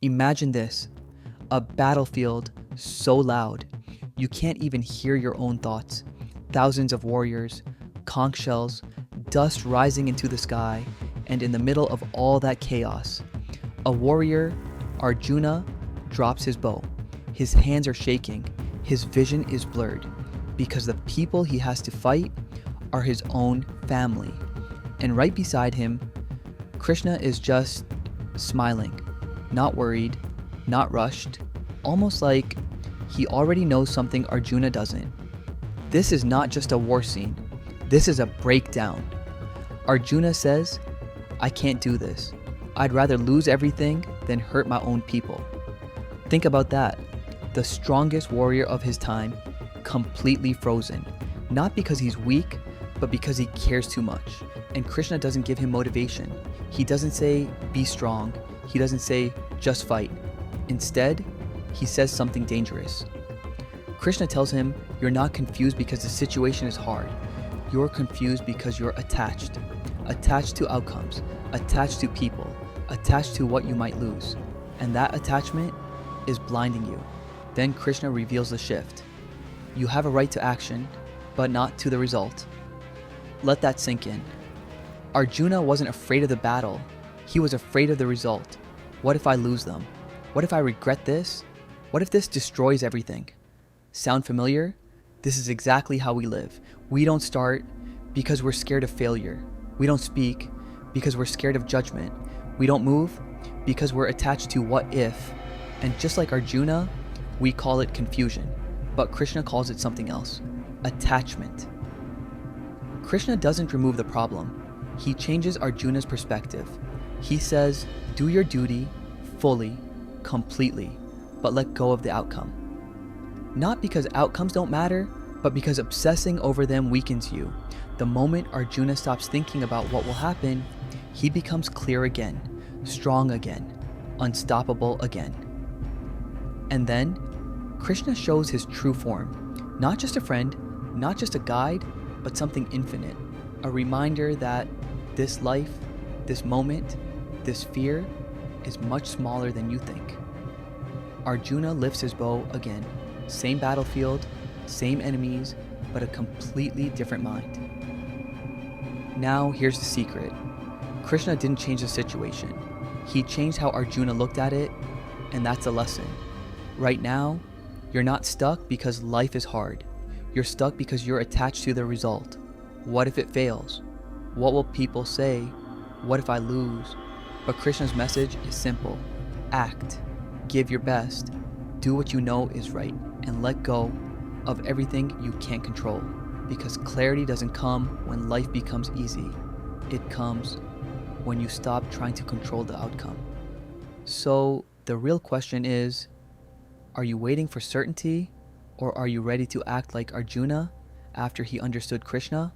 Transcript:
Imagine this, a battlefield so loud, you can't even hear your own thoughts. Thousands of warriors, conch shells, dust rising into the sky, and in the middle of all that chaos, a warrior, Arjuna, drops his bow. His hands are shaking, his vision is blurred, because the people he has to fight are his own family. And right beside him, Krishna is just smiling, not worried, not rushed, almost like he already knows something Arjuna doesn't. This is not just a war scene, this is a breakdown. Arjuna says, I can't do this. I'd rather lose everything than hurt my own people. Think about that. The strongest warrior of his time, completely frozen. Not because he's weak, but because he cares too much. And Krishna doesn't give him motivation. He doesn't say, be strong. He doesn't say, just fight. Instead, he says something dangerous. Krishna tells him, you're not confused because the situation is hard. You're confused because you're attached. Attached to outcomes, attached to people, attached to what you might lose. And that attachment is blinding you. Then Krishna reveals the shift. You have a right to action, but not to the result. Let that sink in. Arjuna wasn't afraid of the battle. He was afraid of the result. What if I lose them? What if I regret this? What if this destroys everything? Sound familiar? This is exactly how we live. We don't start because we're scared of failure. We don't speak because we're scared of judgment. We don't move because we're attached to what if. And just like Arjuna, we call it confusion, but Krishna calls it something else, attachment. Krishna doesn't remove the problem. He changes Arjuna's perspective. He says, do your duty fully, completely, but let go of the outcome. Not because outcomes don't matter, but because obsessing over them weakens you. The moment Arjuna stops thinking about what will happen, he becomes clear again, strong again, unstoppable again. And then, Krishna shows his true form. Not just a friend, not just a guide, but something infinite. A reminder that this life, this moment, this fear is much smaller than you think. Arjuna lifts his bow again. Same battlefield, same enemies, but a completely different mind. Now here's the secret. Krishna didn't change the situation. He changed how Arjuna looked at it, and that's a lesson. Right now, you're not stuck because life is hard. You're stuck because you're attached to the result. What if it fails? What will people say? What if I lose? But Krishna's message is simple. Act. Give your best. Do what you know is right. And let go of everything you can't control. Because clarity doesn't come when life becomes easy. It comes when you stop trying to control the outcome. So the real question is, are you waiting for certainty, or are you ready to act like Arjuna after he understood Krishna?